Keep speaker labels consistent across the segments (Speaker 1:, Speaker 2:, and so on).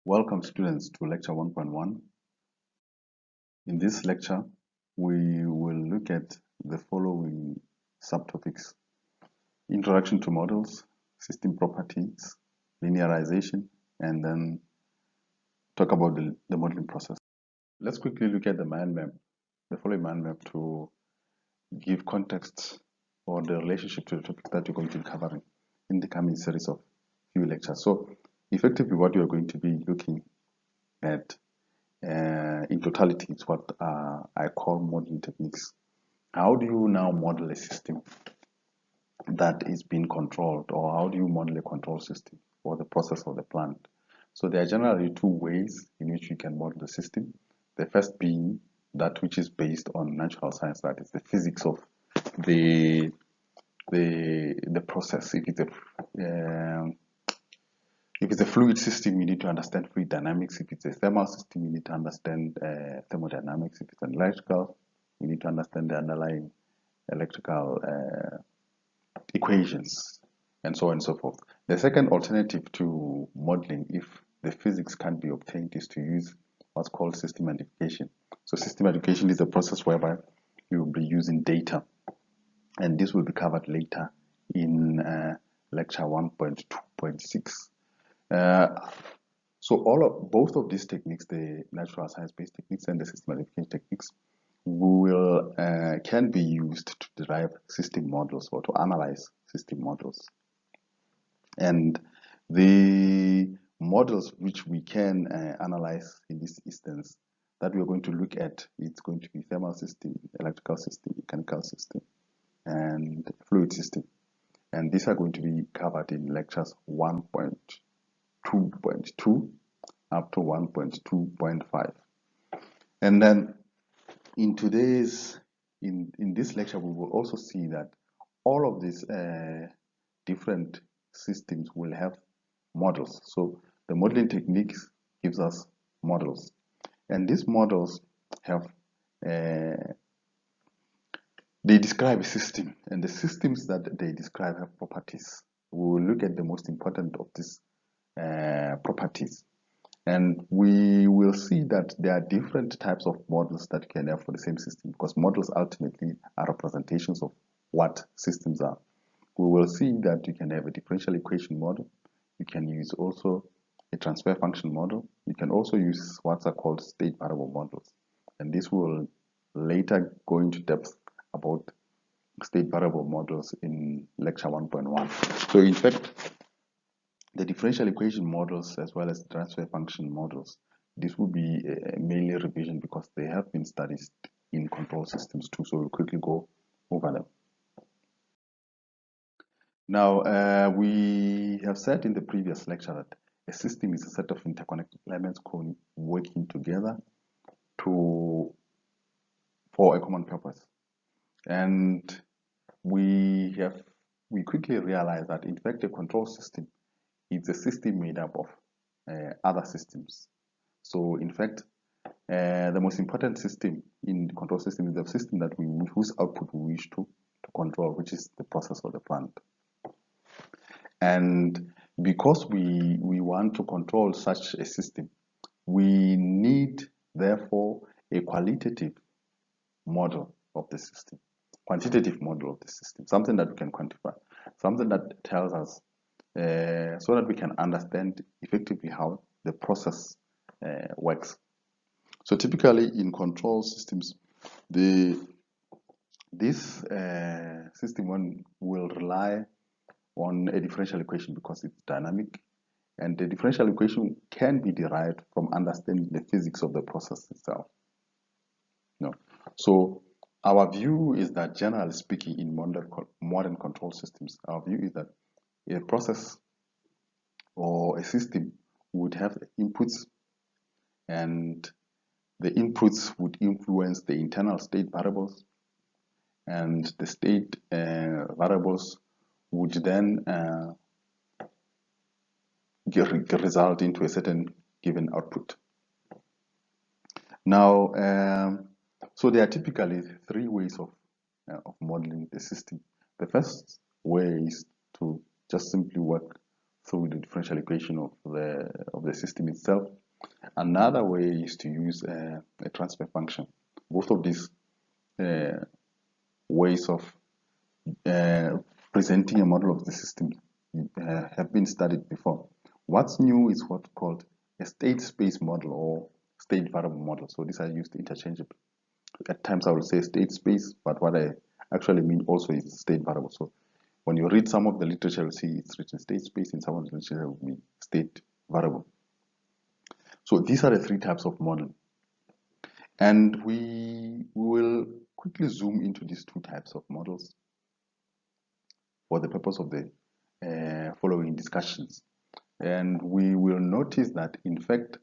Speaker 1: Welcome students to lecture 1.1. In this lecture, we will look at the following subtopics: introduction to models, system properties, linearization, and then talk about the modeling process. Let's quickly look at the mind map, the following mind map, to give context or the relationship to the topics that you're going to be covering in the coming series of few lectures. So effectively what you're going to be looking at in totality is what I call modeling techniques. How do you now model a system that is being controlled, or how do you model a control system or the process of the plant? So there are generally two ways in which you can model the system. The first being that which is based on natural science, that is the physics of the process. If it's a fluid system, you need to understand fluid dynamics. If it's a thermal system, you need to understand thermodynamics. If it's an electrical, you need to understand the underlying electrical equations, and so on and so forth. The second alternative to modeling, if the physics can't be obtained, is to use what's called system identification. So system identification is a process whereby you will be using data, and this will be covered later in lecture 1.2.6. So both of these techniques, the natural science-based techniques and the system identification techniques, can be used to derive system models or to analyze system models. And the models which we can analyze in this instance that we're going to look at, it's going to be thermal system, electrical system, mechanical system, and fluid system. And these are going to be covered in lectures 1.2.2 up to 1.2.5. And then in this lecture, we will also see that all of these different systems will have models. So the modeling techniques gives us models, and these models have they describe a system, and the systems that they describe have properties. We will look at the most important of these properties, and we will see that there are different types of models that you can have for the same system, because models ultimately are representations of what systems are. We will see that you can have a differential equation model. You can use also a transfer function model. You can also use what are called state variable models, and this will later go into depth about state variable models in lecture 1.1. So in fact, the differential equation models as well as the transfer function models, this will be mainly revision because they have been studied in control systems too. So we'll quickly go over them. Now, we have said in the previous lecture that a system is a set of interconnected elements working together for a common purpose. And we quickly realized that in fact a control system is a system made up of other systems. So in fact, the most important system in the control system is the system whose output we wish to control, which is the process of the plant. And because we want to control such a system, we need therefore a qualitative model of the system, quantitative model of the system, something that we can quantify, something that tells us so that we can understand effectively how the process works. So typically in control systems, this system one will rely on a differential equation because it's dynamic, and the differential equation can be derived from understanding the physics of the process itself. So our view is that, generally speaking, in modern control systems, our view is that a process or a system would have inputs, and the inputs would influence the internal state variables, and the state variables would then result into a certain given output. Now, so there are typically three ways of modeling the system. The first way is to just simply work through the differential equation of the system itself. Another way is to use a transfer function. Both of these ways of presenting a model of the system have been studied before. What's new is what's called a state space model or state variable model. So these are used interchangeably. At times I will say state space, but what I actually mean also is state variable. So when you read some of the literature, you'll see it's written state space, and some of the literature will be state variable. So these are the three types of model. And we will quickly zoom into these two types of models for the purpose of the following discussions. And we will notice that, in fact,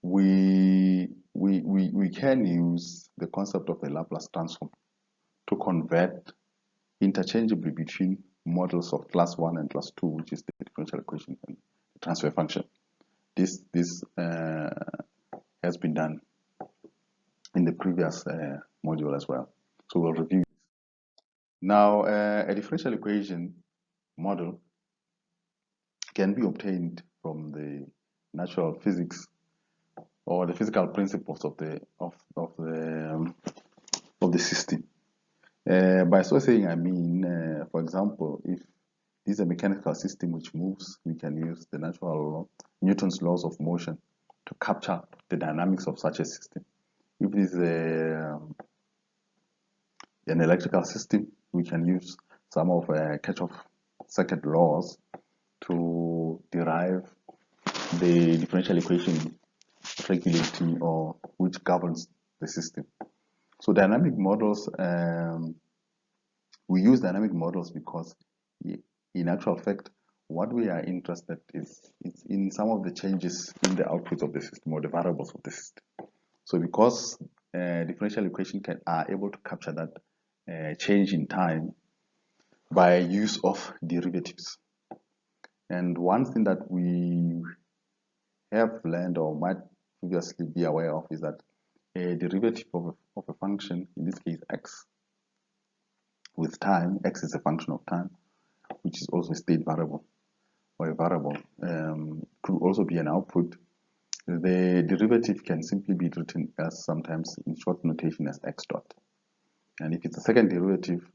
Speaker 1: we can use the concept of the Laplace transform to convert interchangeably between models of class 1 and class 2, which is the differential equation and the transfer function. This has been done in the previous module as well. So we'll review this. Now, a differential equation model can be obtained from the natural physics or the physical principles of the system. By so saying, I mean, for example, if this is a mechanical system which moves, we can use the natural law, Newton's laws of motion, to capture the dynamics of such a system. If it is an electrical system, we can use some of Kirchhoff circuit laws to derive the differential equation regulating or which governs the system. So dynamic models, we use dynamic models because in actual fact, what we are interested is in some of the changes in the outputs of the system or the variables of the system. So because differential equation are able to capture that change in time by use of derivatives. And one thing that we have learned or might previously be aware of is that a derivative of a function, in this case x, with time, x is a function of time, which is also a state variable or a variable, could also be an output. The derivative can simply be written as sometimes in short notation as x dot. And if it's a second derivative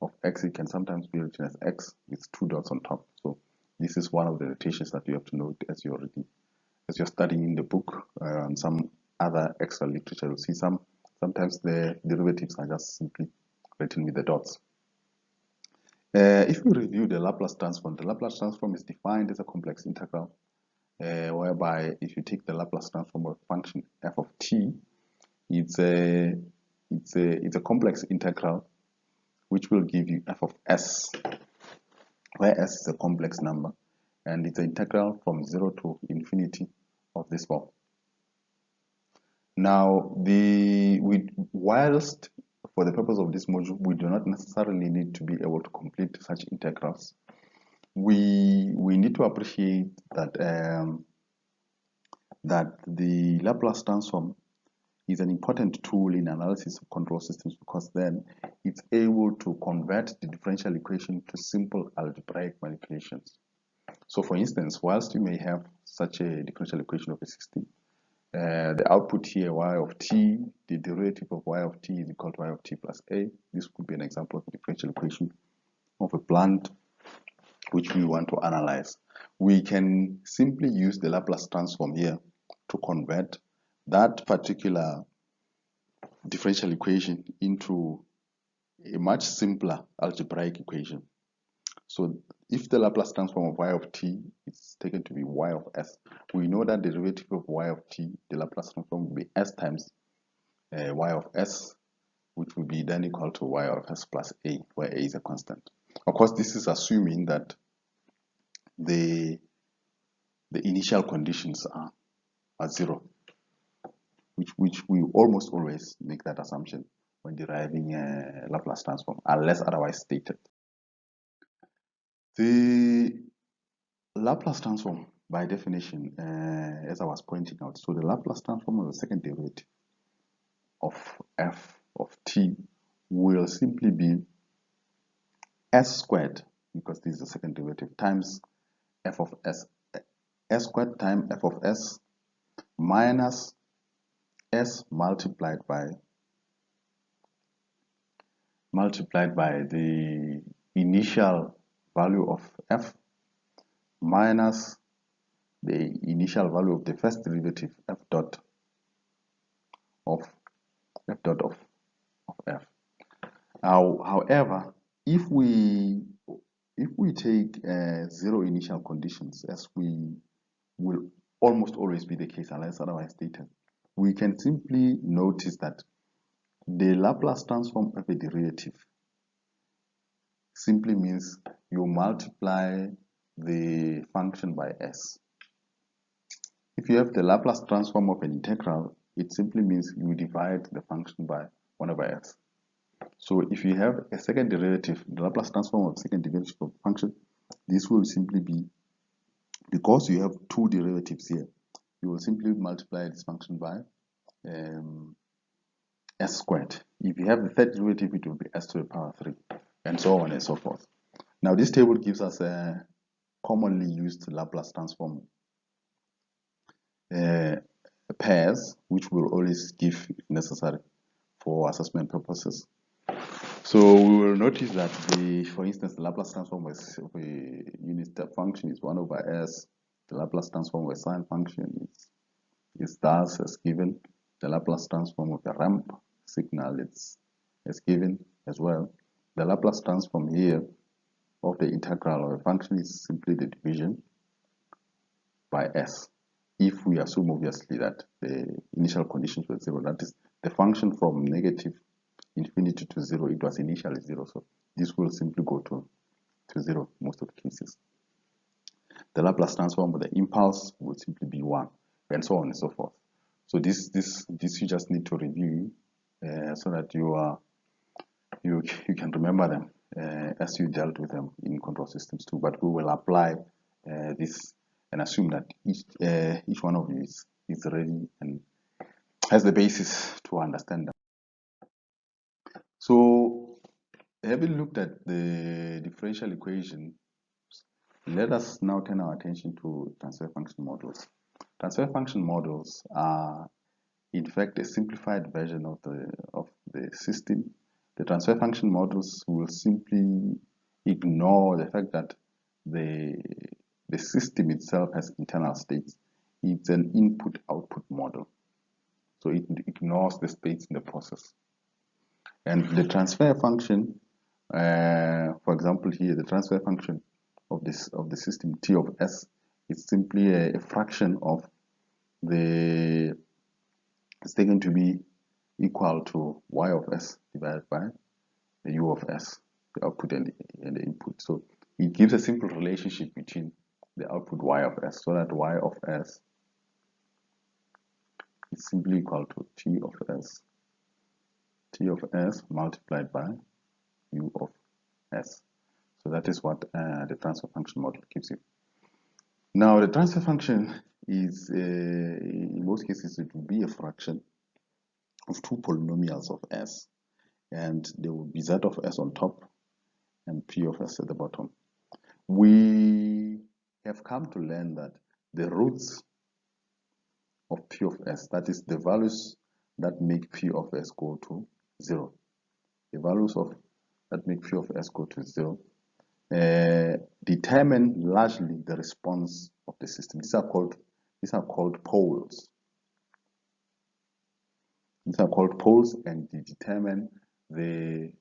Speaker 1: of x, it can sometimes be written as x with two dots on top. So this is one of the notations that you have to note as you're studying in the book and some other extra literature. You'll see sometimes the derivatives are just simply written with the dots. If we review the Laplace transform is defined as a complex integral, whereby if you take the Laplace transform of function f of t, it's a complex integral which will give you f of s, where s is a complex number, and it's an integral from 0 to infinity of this form. Now, whilst for the purpose of this module, we do not necessarily need to be able to complete such integrals. We need to appreciate that that the Laplace transform is an important tool in analysis of control systems, because then it's able to convert the differential equation to simple algebraic manipulations. So for instance, whilst you may have such a differential equation of a system, the output here, y of t, the derivative of y of t is equal to y of t plus a. This could be an example of a differential equation of a plant which we want to analyze. We can simply use the Laplace transform here to convert that particular differential equation into a much simpler algebraic equation. So if the Laplace transform of y of t is taken to be y of s, we know that the derivative of y of t, the Laplace transform, will be s times y of s, which will be then equal to y of s plus a, where a is a constant. Of course, this is assuming that the initial conditions are 0, which we almost always make that assumption when deriving a Laplace transform, unless otherwise stated. The Laplace transform, by definition, as I was pointing out, so the Laplace transform of the second derivative of f of t will simply be s squared, because this is the second derivative, times f of s s squared times f of s minus s multiplied by the initial value of f minus the initial value of the first derivative f dot of f. However, if we take zero initial conditions, as we will almost always be the case unless otherwise stated, we can simply notice that the Laplace transform of a derivative simply means you multiply the function by s. If you have the Laplace transform of an integral, it simply means you divide the function by 1 over s. So if you have a second derivative, the Laplace transform of second derivative of function, this will simply be, because you have two derivatives here, you will simply multiply this function by s squared. If you have the third derivative, it will be s to the power 3, and so on and so forth. Now this table gives us a commonly used Laplace transform pairs, which will always give if necessary for assessment purposes. So we will notice that for instance, the Laplace transform of a unit step function is 1 over s. The Laplace transform of a sine function is thus as given. The Laplace transform of a ramp signal is as given as well. The Laplace transform here of the integral of a function is simply the division by s. If we assume obviously that the initial conditions were 0, that is the function from negative infinity to 0, it was initially 0, so this will simply go to 0 most of the cases. The Laplace transform of the impulse will simply be 1, and so on and so forth. So this you just need to review so that you can remember them as you dealt with them in control systems too. But we will apply this and assume that each one of you is ready and has the basis to understand them. So, having looked at the differential equation, let us now turn our attention to transfer function models. Transfer function models are, in fact, a simplified version of the system. The transfer function models will simply ignore the fact that the system itself has internal states. It's an input-output model. So it ignores the states in the process. And the transfer function, for example here, the transfer function of the system T of S is simply a fraction of the, it's taken to be equal to y of s divided by the u of s, the output and the input. So it gives a simple relationship between the output y of s, so that y of s is simply equal to t of s multiplied by u of s. So that is what the transfer function model gives you. Now the transfer function is, in most cases, it will be a fraction of two polynomials of s, and there will be z of s on top and p of s at the bottom. We have come to learn that the roots of p of s, that is the values that make p of s go to 0, the values that make p of s go to 0 determine largely the response of the system. These are called poles. These are called poles, and they determine the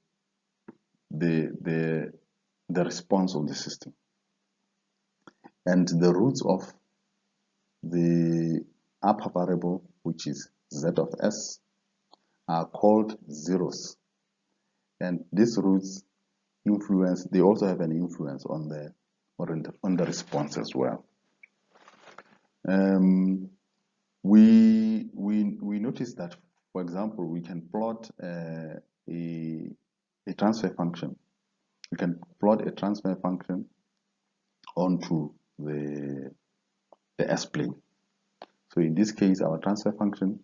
Speaker 1: response of the system. And the roots of the upper variable, which is z of s, are called zeros. And these roots influence, they also have an influence on the response as well. We notice that, for example, we can plot a transfer function. We can plot a transfer function onto the S-plane. So in this case, our transfer function,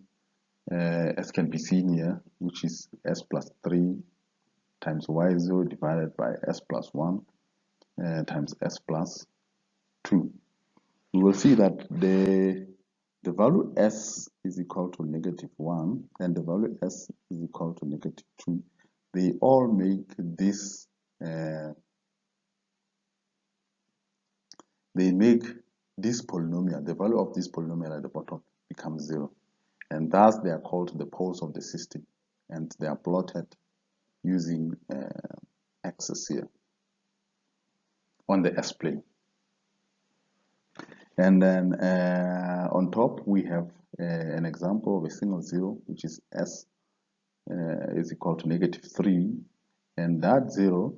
Speaker 1: as can be seen here, which is s plus 3 times y0 divided by s plus 1 times s plus 2. we will see that the value s is equal to -1 and the value s is equal to -2. They all make this they make this polynomial, the value of this polynomial at the bottom, becomes 0, and thus they are called the poles of the system, and they are plotted using axis here on the s-plane. And then on top we have an example of a single zero, which is s is equal to -3, and that 0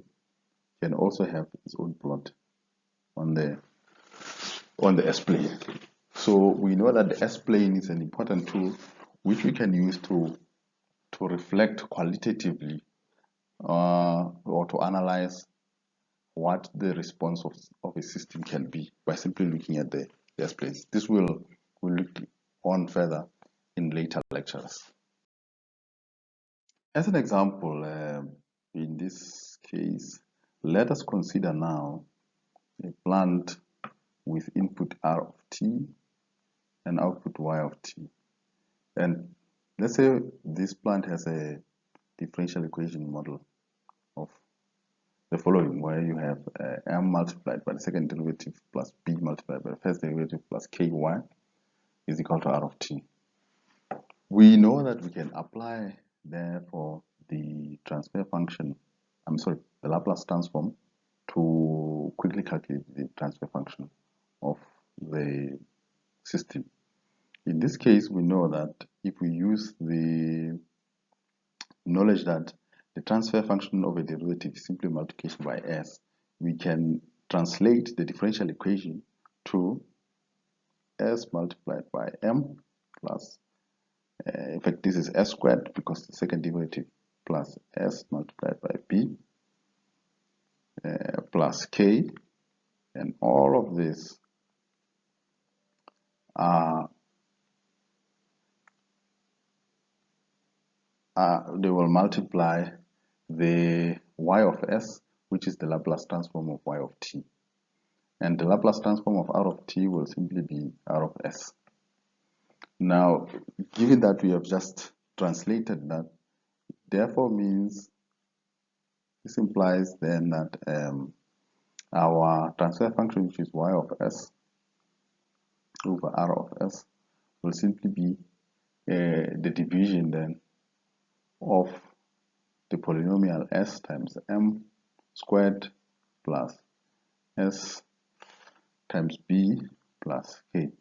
Speaker 1: can also have its own plot on the s-plane. So we know that the s-plane is an important tool which we can use to reflect qualitatively or to analyze what the response of a system can be by simply looking at the s-planes. This will look on further in later lectures. As an example, in this case, let us consider now a plant with input r of t and output y of t. And let's say this plant has a differential equation model of the following, where you have m multiplied by the second derivative plus b multiplied by the first derivative plus ky is equal to r of t. We know that we can apply, therefore, the transfer function, the Laplace transform, to quickly calculate the transfer function of the system. In this case, we know that if we use the knowledge that the transfer function of a derivative is simply multiplication by s, we can translate the differential equation to s multiplied by m plus, in fact, this is s squared because the second derivative, plus s multiplied by b plus k, and all of this they will multiply the y of s, which is the Laplace transform of y of t. And the Laplace transform of r of t will simply be r of s. Now, given that we have just translated that, therefore means this implies then that our transfer function, which is y of s over r of s, will simply be the division then of the polynomial s times m squared plus s times b plus k.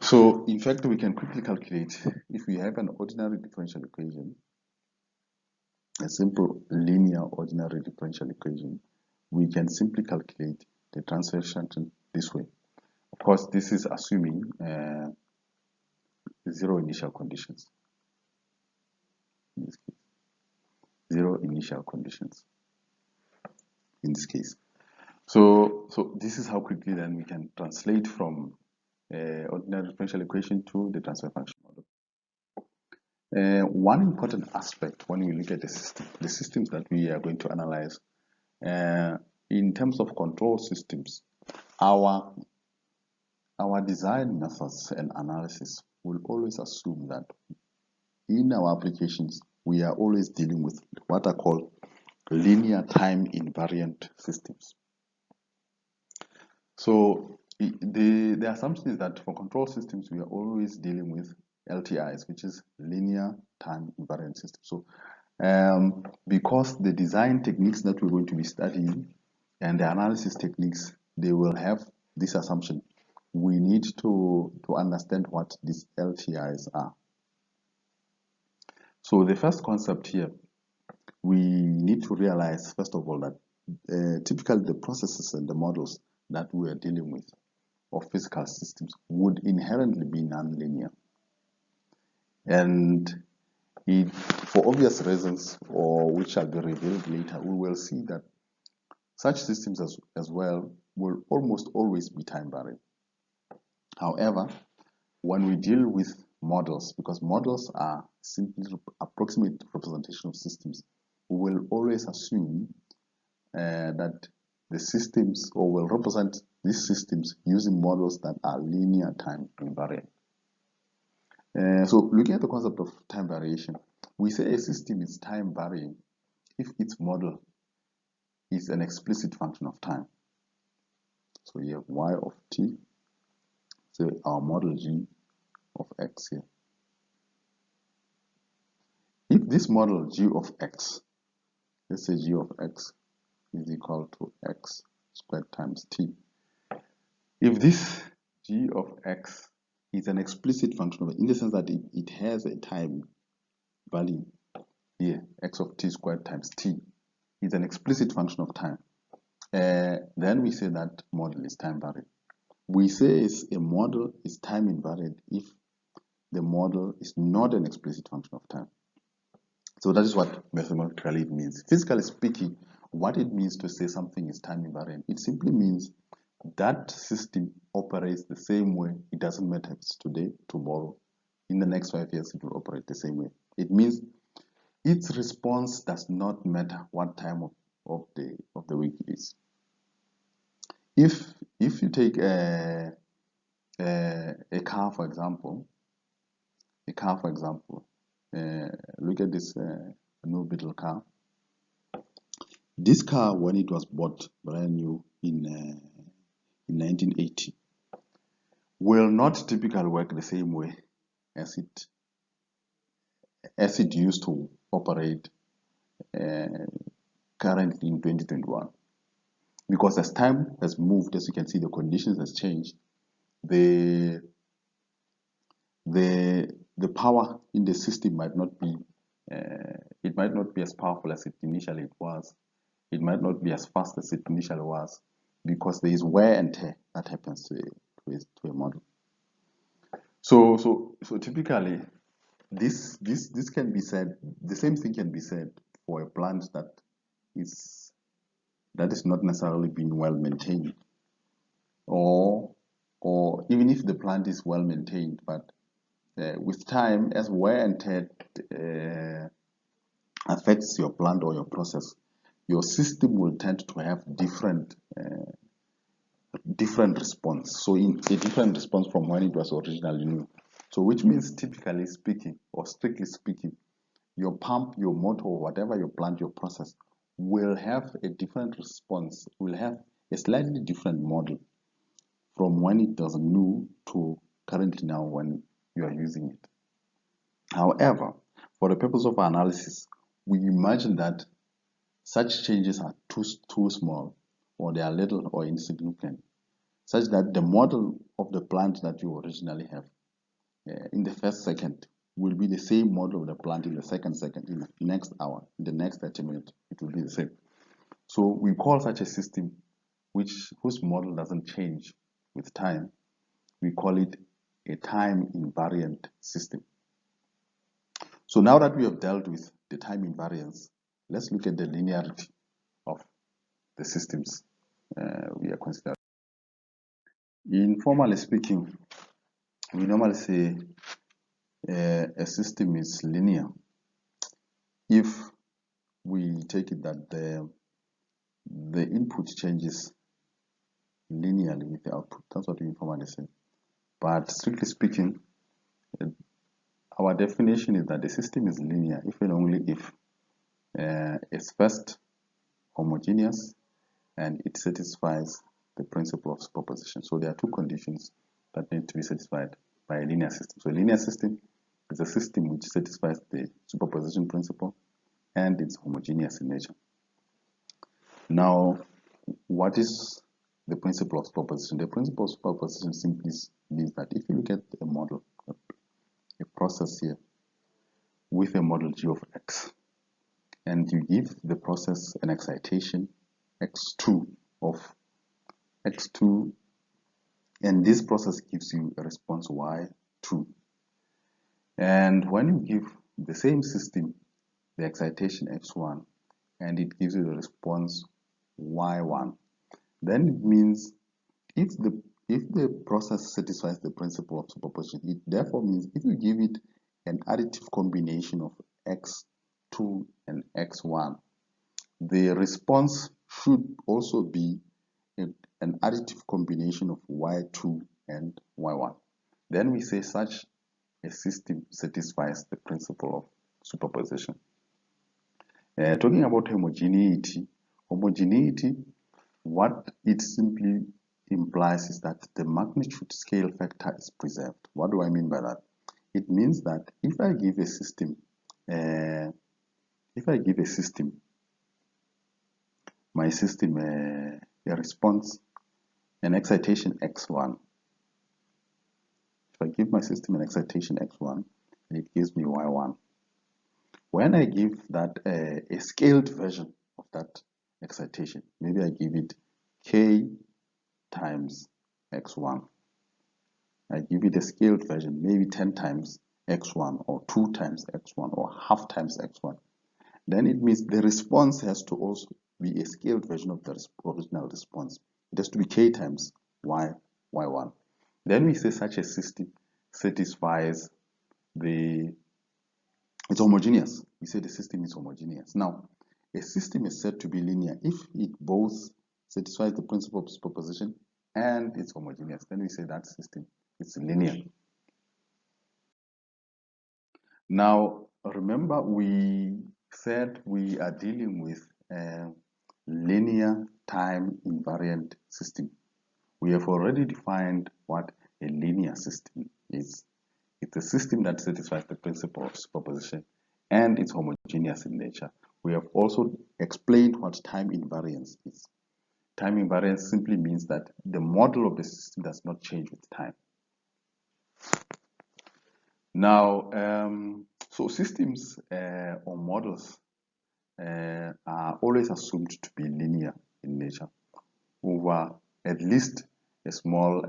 Speaker 1: So in fact, we can quickly calculate, if we have an ordinary differential equation, a simple linear ordinary differential equation, we can simply calculate the transfer function this way. Of course, this is assuming zero initial conditions. In this case, zero initial conditions. In this case, so this is how quickly then we can translate from ordinary differential equation to the transfer function model. One important aspect when we look at the systems that we are going to analyze, in terms of control systems, our design methods and analysis will always assume that in our applications we are always dealing with what are called linear time invariant systems. So the assumption is that for control systems we are always dealing with LTIs, which is linear time invariant systems. So because the design techniques that we're going to be studying and the analysis techniques, they will have this assumption. We need to understand what these LTIs are. So the first concept here, we need to realize, first of all, that typically the processes and the models that we are dealing with of physical systems would inherently be nonlinear. And for obvious reasons, or which shall be revealed later, we will see that such systems as well will almost always be time varying. However, when we deal with models, because models are simply approximate representation of systems, we will always assume that the systems, or will represent these systems using models that are linear time invariant. So looking at the concept of time variation, we say a system is time varying if its model is an explicit function of time. So you have y of t, so our model g of x here. If this model g of x, let's say g of x is equal to x squared times t. If this g of x is an explicit function of it, in the sense that it has a time value here, x of t squared times t, is an explicit function of time, then we say that model is time varying. We say a model is time invariant if the model is not an explicit function of time. So that is what mathematically it means. Physically speaking, what it means to say something is time invariant, it simply means that system operates the same way. It doesn't matter if it's today, tomorrow, in the next 5 years, it will operate the same way. It means its response does not matter what time of the week it is. If you take a car, for example, look at this new Beetle car. This car, when it was bought brand new in 1980, will not typically work the same way as it used to operate currently in 2021. Because as time has moved, as you can see, the conditions has changed. The power in the system might not be as powerful as it initially was. It might not be as fast as it initially was, because there is wear and tear that happens to a model. So typically, this can be said. The same thing can be said for a plant that is not necessarily being well maintained, or even if the plant is well maintained, but with time, as wear and tear affects your plant or your process, your system will tend to have different response. So in a different response from when it was originally new. So which means, typically speaking, or strictly speaking, your pump, your motor, whatever your plant, your process, will have a different response, will have a slightly different model from when it was new to currently now when you are using it. However, for the purpose of our analysis, we imagine that such changes are too small, or they are little or insignificant, such that the model of the plant that you originally have in the first second will be the same model of the plant in the second second, in the next hour, in the next 30 minutes, it will be the same. So we call such a system whose model doesn't change with time, we call it a time invariant system. So now that we have dealt with the time invariance, let's look at the linearity of the systems we are considering. Informally speaking, we normally say a system is linear if we take it that the input changes linearly with the output. That's what we informally say. But strictly speaking, our definition is that the system is linear if and only if it's first homogeneous and it satisfies the principle of superposition. So there are two conditions that need to be satisfied by a linear system. So a linear system is a system which satisfies the superposition principle and it's homogeneous in nature. Now, what is the principle of superposition? The principle of superposition simply means that if you look at a model, a process here with a model g of x, and you give the process an excitation x2 of x2, and this process gives you a response y2. And when you give the same system the excitation x1 and it gives you the response y1, then it means if the process satisfies the principle of superposition, it therefore means if you give it an additive combination of x2 and x1, the response should also be an additive combination of y2 and y1. Then we say such a system satisfies the principle of superposition. Talking about homogeneity, what it simply implies is that the magnitude scale factor is preserved. What do I mean by that? It means that if I give a system, my system a response, an excitation x1. If I give my system an excitation x1, it gives me y1. When I give that a scaled version of that excitation, maybe I give it k times x1. I give it a scaled version, maybe 10 times x1 or 2 times x1 or half times x1. Then it means the response has to also be a scaled version of the original response. It has to be k times y1. Then we say such a system satisfies it's homogeneous. We say the system is homogeneous. Now, a system is said to be linear if it both satisfies the principle of superposition and it's homogeneous. Then we say that system is linear. Now, remember we said we are dealing with a linear time invariant system. We have already defined what a linear system is. It's a system that satisfies the principle of superposition and it's homogeneous in nature. We have also explained what time invariance is. Time invariance simply means that the model of the system does not change with time. Now, so systems or models are always assumed to be linear in nature over at least a small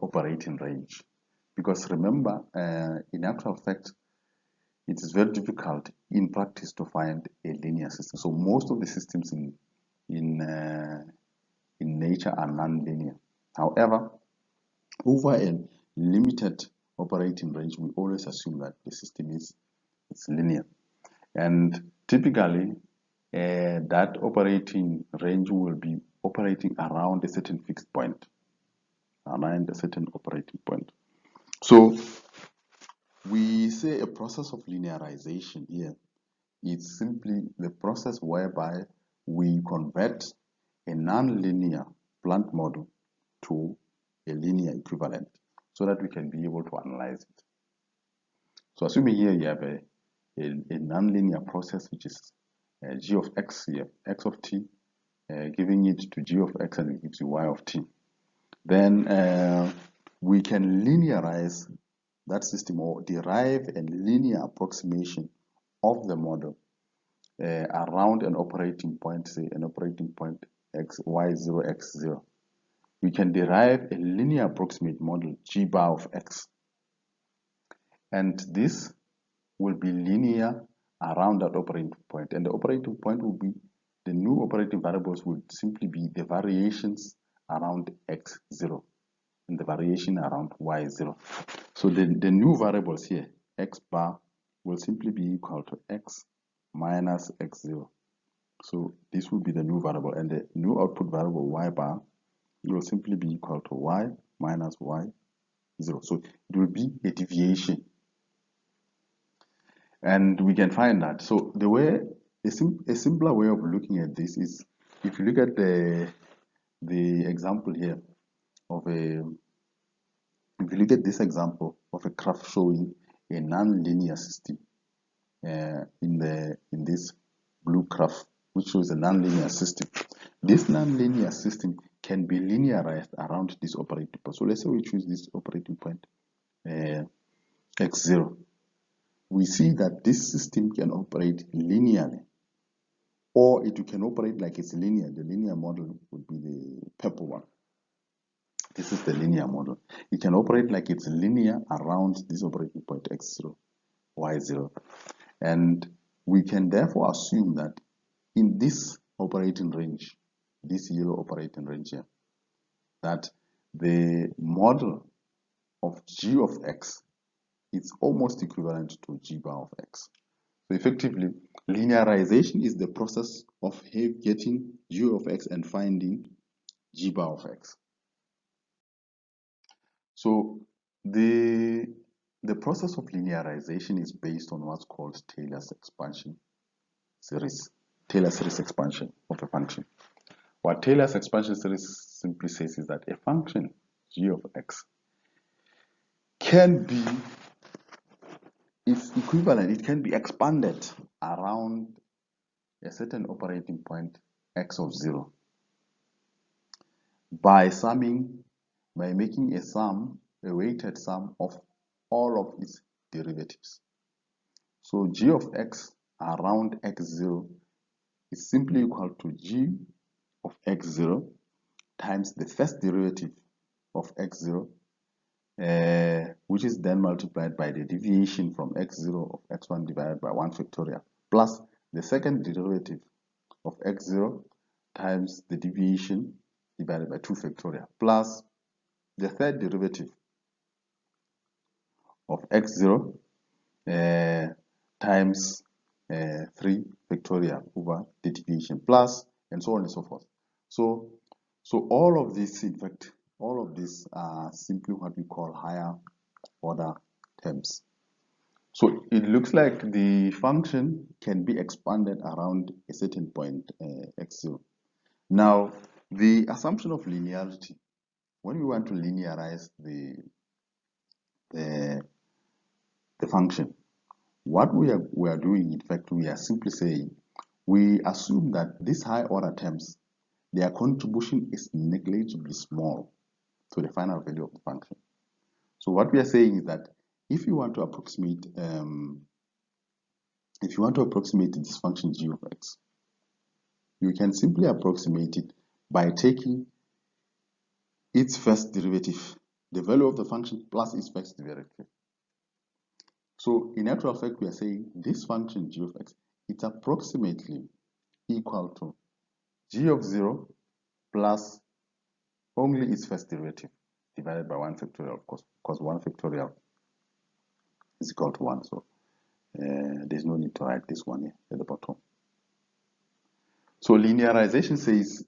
Speaker 1: operating range. Because remember, in actual fact, it is very difficult in practice to find a linear system. So most of the systems in nature are non-linear. However, over a limited operating range, we always assume that the system is linear. And typically, that operating range will be operating around a certain fixed point, around a certain operating point. So we say a process of linearization here is simply the process whereby we convert a non-linear plant model to a linear equivalent so that we can be able to analyze it. So assuming here you have a non-linear process which is g of x, you have x of t, giving it to g of x and it gives you y of t. Then we can linearize that system or derive a linear approximation of the model around an operating point, say an operating point x, y0, x0. We can derive a linear approximate model g bar of x. And this will be linear around that operating point. And the operating point will be, the new operating variables would simply be the variations around x0 and the variation around y0. So the new variables here, x bar, will simply be equal to x minus x0. So this will be the new variable, and the new output variable y bar will simply be equal to y minus y0. So it will be a deviation, and we can find that. So the way, a simpler way of looking at this is, if you look at the example here of if you look at this example of a graph showing a non-linear system in this blue graph, which shows a non-linear system. This non-linear system can be linearized around this operating point. So let's say we choose this operating point x0. We see that this system can operate linearly, or it can operate like it's linear. The linear model would be the purple one. This is the linear model. It can operate like it's linear around this operating point x0, y0. And we can therefore assume that in this operating range, this yellow operating range here, that the model of g of x is almost equivalent to g bar of x. So effectively, linearization is the process of getting g of x and finding g bar of x. So the process of linearization is based on what's called Taylor's expansion series, Taylor series expansion of a function. What Taylor's expansion series simply says is that a function g of x can be, is equivalent, it can be expanded around a certain operating point x of 0 by making a sum, a weighted sum of all of its derivatives. So g of x around x0 is simply equal to g of x0 times the first derivative of x0, which is then multiplied by the deviation from x0 of x1 divided by 1 factorial, plus the second derivative of x0 times the deviation divided by 2 factorial, plus the third derivative of x0 times 3 factorial over the deviation, plus, and so on and so forth. So all of this, in fact, all of these are simply what we call higher order terms. So it looks like the function can be expanded around a certain point x0. Now, the assumption of linearity, when we want to linearize the function, what we are doing, in fact, we are simply saying, we assume that these high order terms, their contribution is negligibly small to the final value of the function. So what we are saying is that if you want to approximate this function g of x, you can simply approximate it by taking its first derivative, the value of the function plus its first derivative. So in actual fact, we are saying this function g of x, it's approximately equal to g of 0 plus only its first derivative divided by 1 factorial, of course, because 1 factorial is equal to 1. So there's no need to write this one here at the bottom. So linearization says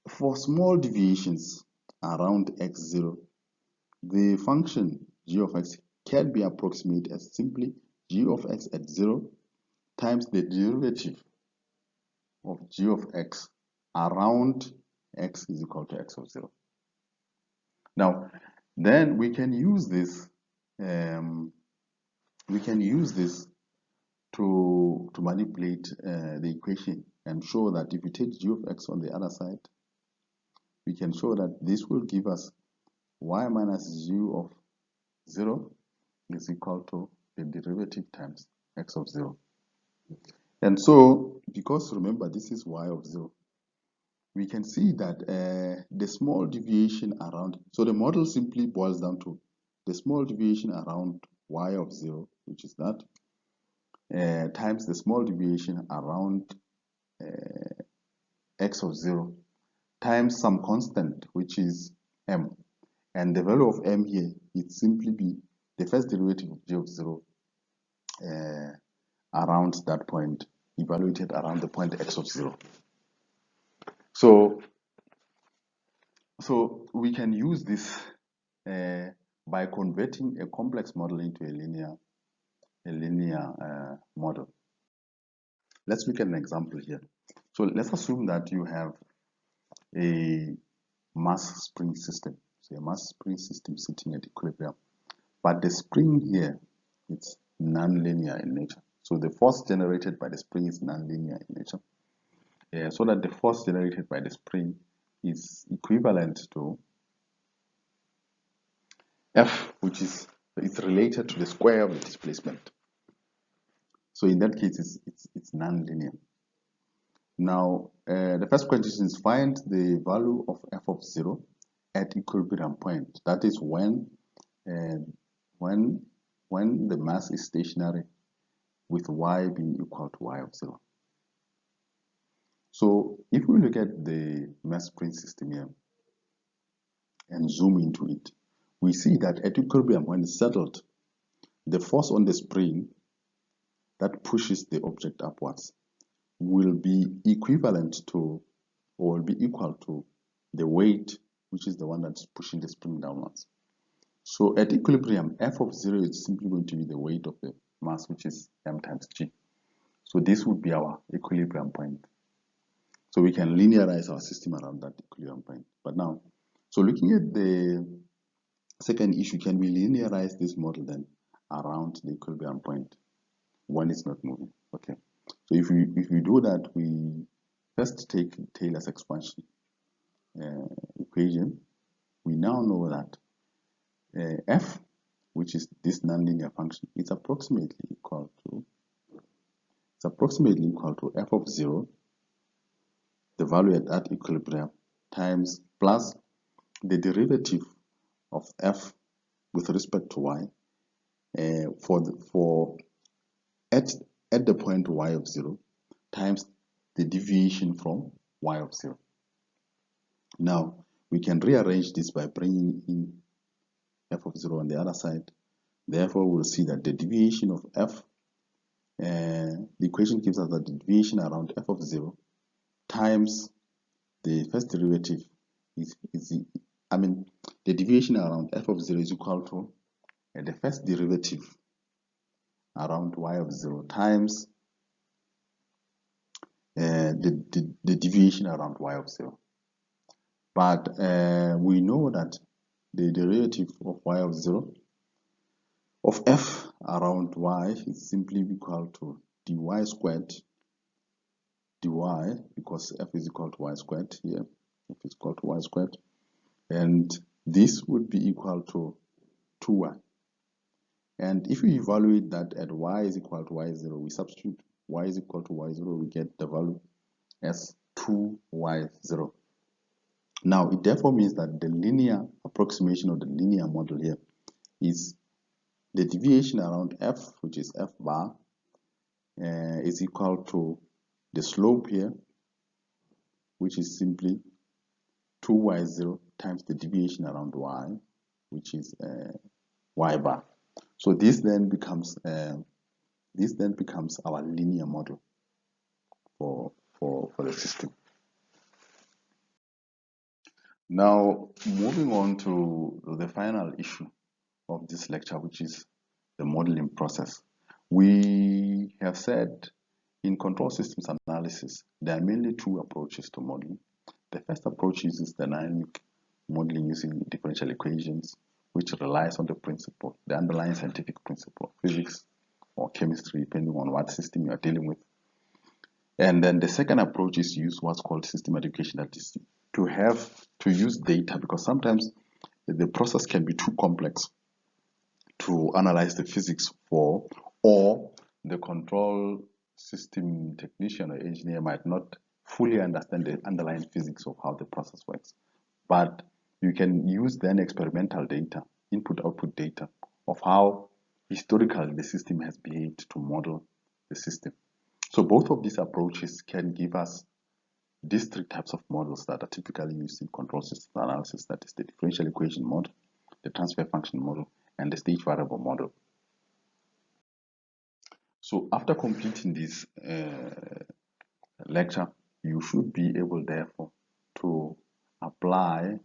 Speaker 1: for small deviations around x0, the function g of x can be approximated as simply g of x at 0 times the derivative of g of x around x is equal to x of 0. Now, then we can use this to manipulate the equation and show that if we take g of x on the other side, we can show that this will give us y minus g of 0 is equal to the derivative times x of 0. And so, because remember this is y of 0, we can see that the small deviation around, so the model simply boils down to the small deviation around y of 0, which is that, times the small deviation around x of 0 times some constant, which is m. And the value of m here, it simply be the first derivative of g of 0 around that point, evaluated around the point x of 0. So we can use this by converting a complex model into a linear model. Let's look at an example here. So let's assume that you have a mass spring system. So a mass spring system sitting at equilibrium, but the spring here, it's nonlinear in nature. So the force generated by the spring is nonlinear in nature. So that the force generated by the spring is equivalent to F, which is related to the square of the displacement. So in that case, it's nonlinear. Now, the first condition is find the value of f of 0 at equilibrium point. That is when the mass is stationary with y being equal to y of 0. So if we look at the mass spring system here and zoom into it, we see that at equilibrium, when it's settled, the force on the spring that pushes the object upwards will be equivalent to, or will be equal to, the weight, which is the one that's pushing the spring downwards. So at equilibrium, F of 0 is simply going to be the weight of the mass, which is m times g. So this would be our equilibrium point. So we can linearize our system around that equilibrium point. But now, so looking at the second issue, can we linearize this model then around the equilibrium point when it's not moving? Okay. So if we do that, we first take Taylor's expansion equation. We now know that f, which is this nonlinear function, is approximately equal to f of 0, the value at equilibrium, times plus the derivative of f with respect to y at the point y of 0 times the deviation from y of 0. Now we can rearrange this by bringing in f of 0 on the other side. Therefore, we'll see that the deviation of f, the equation gives us that the deviation around f of 0 times the first derivative the deviation around f of 0 is equal to the first derivative around y of 0 times the deviation around y of 0. But we know that the derivative of y of 0 of f around y is simply equal to dy squared dy, because f is equal to y squared here, f is equal to y squared, and this would be equal to 2y. And if we evaluate that at y is equal to y0, we substitute y is equal to y0, we get the value as 2y0. Now, it therefore means that the linear approximation of the linear model here is the deviation around f, which is f bar, is equal to the slope here, which is simply 2y0 times the deviation around y, which is y bar. So this then becomes our linear model for the system. Now, moving on to the final issue of this lecture, which is the modeling process. We have said in control systems analysis, there are mainly two approaches to modeling. The first approach uses dynamic modeling using differential equations, which relies on the underlying scientific principle of physics or chemistry, depending on what system you are dealing with. And then the second approach is to use what's called system education, that is to use data, because sometimes the process can be too complex to analyze the physics for, or the control system technician or engineer might not fully understand the underlying physics of how the process works. But you can use then experimental data, input-output data, of how historically the system has behaved to model the system. So both of these approaches can give us these three types of models that are typically used in control system analysis, that is the differential equation model, the transfer function model, and the state variable model. So after completing this lecture, you should be able, therefore, to apply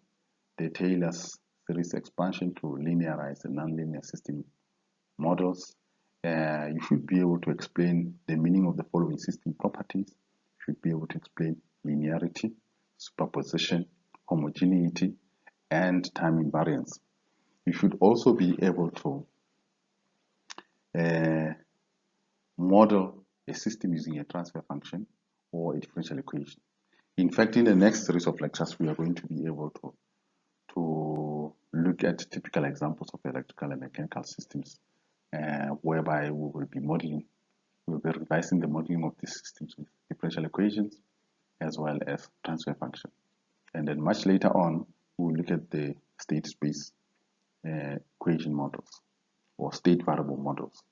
Speaker 1: the Taylor's series expansion to linearize the nonlinear system models. You should be able to explain the meaning of the following system properties. You should be able to explain linearity, superposition, homogeneity, and time invariance. You should also be able to model a system using a transfer function or a differential equation. In fact, in the next series of lectures, we are going to be able to look at typical examples of electrical and mechanical systems, whereby we will be revising the modeling of these systems with differential equations as well as transfer function. And then much later on, we'll look at the state space equation models or state variable models.